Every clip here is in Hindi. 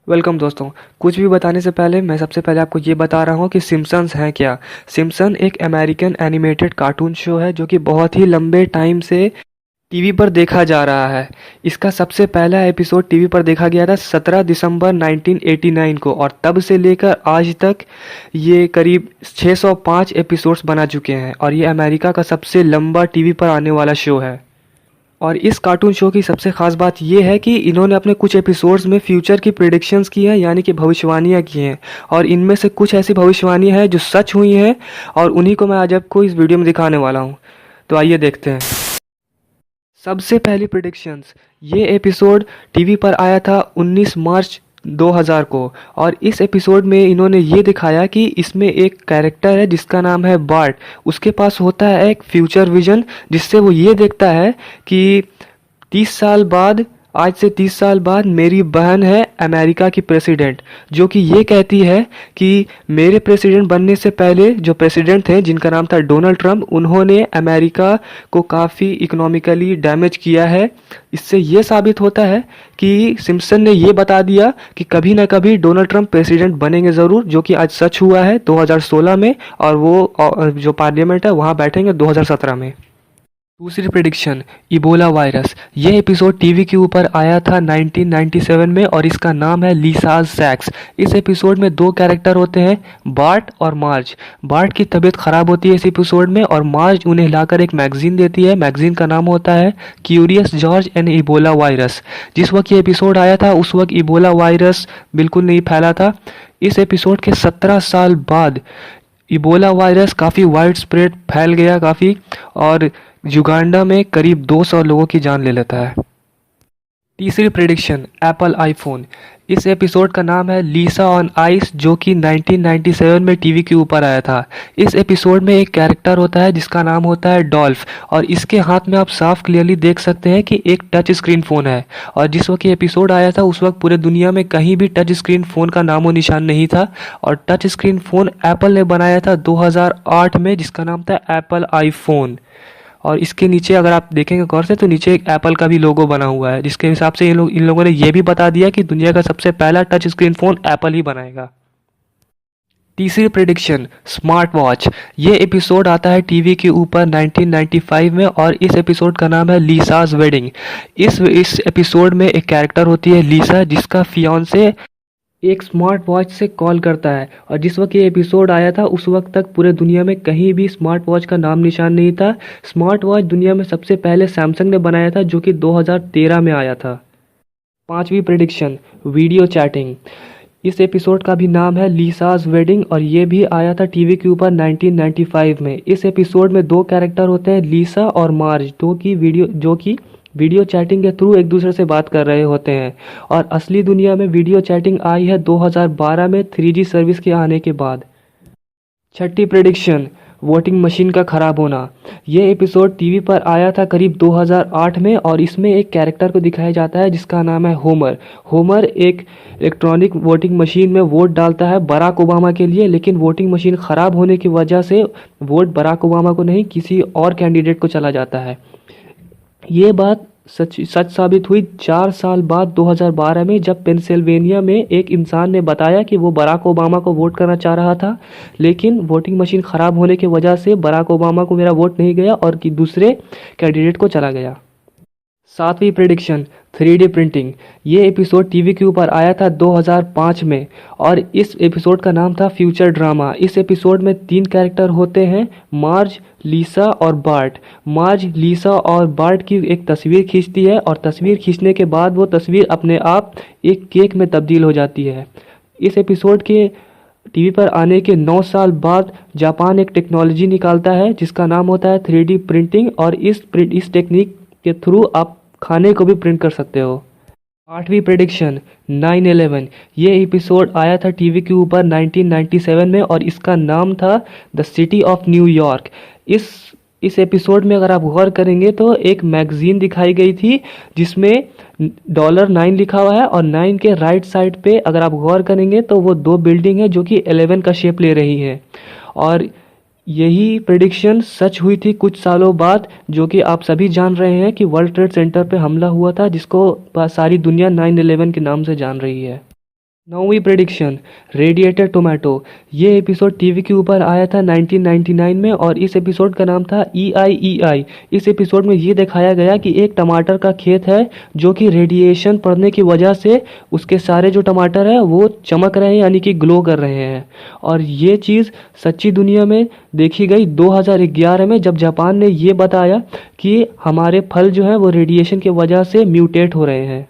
वेलकम दोस्तों। कुछ भी बताने से पहले मैं सबसे पहले आपको ये बता रहा हूँ कि सिम्पसन्स हैं क्या। सिम्पसन एक अमेरिकन एनिमेटेड कार्टून शो है जो कि बहुत ही लंबे टाइम से टीवी पर देखा जा रहा है। इसका सबसे पहला एपिसोड टीवी पर देखा गया था 17 दिसंबर 1989 को, और तब से लेकर आज तक ये करीब 605 एपिसोड्स बना चुके हैं, और ये अमेरिका का सबसे लंबा टीवी पर आने वाला शो है। और इस कार्टून शो की सबसे खास बात यह है कि इन्होंने अपने कुछ एपिसोड्स में फ्यूचर की प्रिडिक्शंस की हैं, यानी कि भविष्यवाणियां की हैं, और इनमें से कुछ ऐसी भविष्यवाणियां हैं जो सच हुई हैं, और उन्हीं को मैं आज आपको इस वीडियो में दिखाने वाला हूं। तो आइए देखते हैं। सबसे पहली प्रिडिक्शंस, ये एपिसोड टीवी पर आया था 19 मार्च 2000 को, और इस एपिसोड में इन्होंने ये दिखाया कि इसमें एक कैरेक्टर है जिसका नाम है बार्ट। उसके पास होता है एक फ्यूचर विजन, जिससे वो ये देखता है कि 30 साल बाद, आज से 30 साल बाद मेरी बहन है अमेरिका की प्रेसिडेंट, जो कि ये कहती है कि मेरे प्रेसिडेंट बनने से पहले जो प्रेसिडेंट थे जिनका नाम था डोनाल्ड ट्रंप, उन्होंने अमेरिका को काफ़ी इकोनॉमिकली डैमेज किया है। इससे ये साबित होता है कि सिम्पसन ने ये बता दिया कि कभी ना कभी डोनाल्ड ट्रंप प्रेसिडेंट बनेंगे ज़रूर, जो कि आज सच हुआ है 2016 में, और वो जो पार्लियामेंट है वहाँ बैठेंगे 2017 में। दूसरी प्रेडिक्शन, इबोला वायरस। यह एपिसोड टीवी के ऊपर आया था 1997 में, और इसका नाम है लिसाज सैक्स। इस एपिसोड में दो कैरेक्टर होते हैं, बार्ट और मार्ज। बार्ट की तबीयत खराब होती है इस एपिसोड में, और मार्ज उन्हें लाकर एक मैगजीन देती है। मैगजीन का नाम होता है curious George and Ebola virus. जिस वक्त ये एपिसोड आया था उस वक्त इबोला वायरस बिल्कुल नहीं फैला था। इस एपिसोड के 17 साल बाद इबोला वायरस काफ़ी वाइड स्प्रेड फैल गया काफ़ी, और युगांडा में करीब 200 लोगों की जान ले लेता है। तीसरी प्रेडिक्शन, एप्पल आईफोन। इस एपिसोड का नाम है लीसा ऑन आइस, जो कि 1997 में टीवी के ऊपर आया था। इस एपिसोड में एक कैरेक्टर होता है जिसका नाम होता है डॉल्फ, और इसके हाथ में आप साफ क्लियरली देख सकते हैं कि एक टच स्क्रीन फ़ोन है। और जिस वक्त ये एपिसोड आया था उस वक्त पूरे दुनिया में कहीं भी टच स्क्रीन फ़ोन का नामो निशान नहीं था, और टच स्क्रीन फ़ोन एप्पल ने बनाया था 2008 में, जिसका नाम था एप्पल आईफोन। और इसके नीचे अगर आप देखेंगे गौर से तो नीचे एक एप्पल का भी लोगो बना हुआ है, जिसके हिसाब से इन लोगों ने ये भी बता दिया कि दुनिया का सबसे पहला टच स्क्रीन फ़ोन एप्पल ही बनाएगा। तीसरी प्रेडिक्शन, स्मार्ट वॉच। ये एपिसोड आता है टीवी के ऊपर 1995 में, और इस एपिसोड का नाम है लीसाज वेडिंग। इस एपिसोड में एक कैरेक्टर होती है लीसा, जिसका फियांसे एक स्मार्ट वॉच से कॉल करता है, और जिस वक्त ये एपिसोड आया था उस वक्त तक पूरे दुनिया में कहीं भी स्मार्ट वॉच का नाम निशान नहीं था। स्मार्ट वॉच दुनिया में सबसे पहले सैमसंग ने बनाया था, जो कि 2013 में आया था। पांचवी प्रेडिक्शन, वीडियो चैटिंग। इस एपिसोड का भी नाम है लीसाज वेडिंग, और ये भी आया था टीवी के ऊपर 1995 में। इस एपिसोड में दो कैरेक्टर होते हैं, लीसा और मार्ज, जो कि वीडियो चैटिंग के थ्रू एक दूसरे से बात कर रहे होते हैं। और असली दुनिया में वीडियो चैटिंग आई है 2012 में 3G सर्विस के आने के बाद। छठी प्रेडिक्शन, वोटिंग मशीन का खराब होना। ये एपिसोड टीवी पर आया था करीब 2008 में, और इसमें एक कैरेक्टर को दिखाया जाता है जिसका नाम है होमर। होमर एक इलेक्ट्रॉनिक वोटिंग मशीन में वोट डालता है बराक ओबामा के लिए, लेकिन वोटिंग मशीन ख़राब होने की वजह से वोट बराक ओबामा को नहीं किसी और कैंडिडेट को चला जाता है। ये बात सच साबित हुई 4 साल बाद 2012 में, जब पेंसिल्वेनिया में एक इंसान ने बताया कि वो बराक ओबामा को वोट करना चाह रहा था, लेकिन वोटिंग मशीन ख़राब होने की वजह से बराक ओबामा को मेरा वोट नहीं गया और कि दूसरे कैंडिडेट को चला गया। सातवीं प्रेडिक्शन, 3D प्रिंटिंग। ये एपिसोड टीवी के ऊपर आया था 2005 में, और इस एपिसोड का नाम था फ्यूचर ड्रामा। इस एपिसोड में 3 कैरेक्टर होते हैं, मार्ज, लीसा और बार्ट। मार्ज, लीसा और बार्ट की एक तस्वीर खींचती है, और तस्वीर खींचने के बाद वो तस्वीर अपने आप एक केक में तब्दील हो जाती है। इस एपिसोड के टीवी पर आने के 9 साल बाद जापान एक टेक्नोलॉजी निकालता है जिसका नाम होता है 3D प्रिंटिंग, और इस टेक्निक के थ्रू आप खाने को भी प्रिंट कर सकते हो। आठवीं प्रेडिक्शन, 9/11। ये एपिसोड आया था टीवी के ऊपर 1997 में, और इसका नाम था द सिटी ऑफ न्यूयॉर्क। इस एपिसोड में अगर आप गौर करेंगे तो एक मैगजीन दिखाई गई थी जिसमें $9 लिखा हुआ है, और 9 के राइट साइड पे अगर आप गौर करेंगे तो वो 2 बिल्डिंग है जो कि 11 का शेप ले रही हैं। और यही प्रेडिक्शन सच हुई थी कुछ सालों बाद, जो कि आप सभी जान रहे हैं कि वर्ल्ड ट्रेड सेंटर पे हमला हुआ था, जिसको सारी दुनिया 9/11 के नाम से जान रही है। नौवीं प्रेडिक्शन, रेडिएटर टोमेटो। ये एपिसोड टीवी के ऊपर आया था 1999 में और इस एपिसोड का नाम था EIEI। इस एपिसोड में ये दिखाया गया कि एक टमाटर का खेत है जो कि रेडिएशन पड़ने की वजह से उसके सारे जो टमाटर हैं वो चमक रहे हैं, यानी कि ग्लो कर रहे हैं। और ये चीज़ सच्ची दुनिया में देखी गई 2011 में, जब जापान ने ये बताया कि हमारे फल जो हैं वो रेडिएशन की वजह से म्यूटेट हो रहे हैं।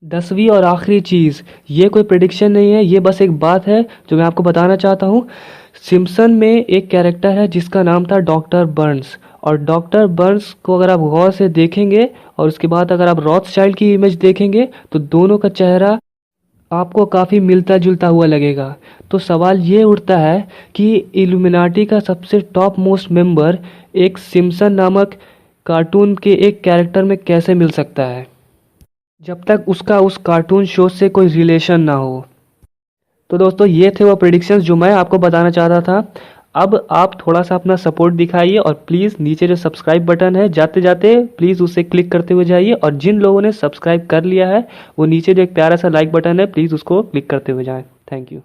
10वीं और आखिरी चीज़, ये कोई प्रेडिक्शन नहीं है, ये बस एक बात है जो मैं आपको बताना चाहता हूँ। सिम्पसन में एक कैरेक्टर है जिसका नाम था डॉक्टर बर्न्स, और डॉक्टर बर्न्स को अगर आप गौर से देखेंगे और उसके बाद अगर आप रॉथस्चाइल्ड की इमेज देखेंगे तो दोनों का चेहरा आपको काफ़ी मिलता जुलता हुआ लगेगा। तो सवाल ये उठता है कि इल्यूमिनाटी का सबसे टॉप मोस्ट मेंबर एक सिम्पसन नामक कार्टून के एक कैरेक्टर में कैसे मिल सकता है, जब तक उसका उस कार्टून शो से कोई रिलेशन ना हो। तो दोस्तों, ये थे वो प्रेडिक्शंस जो मैं आपको बताना चाहता था। अब आप थोड़ा सा अपना सपोर्ट दिखाइए और प्लीज़ नीचे जो सब्सक्राइब बटन है जाते जाते प्लीज़ उसे क्लिक करते हुए जाइए, और जिन लोगों ने सब्सक्राइब कर लिया है वो नीचे जो एक प्यारा सा लाइक बटन है प्लीज़ उसको क्लिक करते हुए जाएं। Thank you.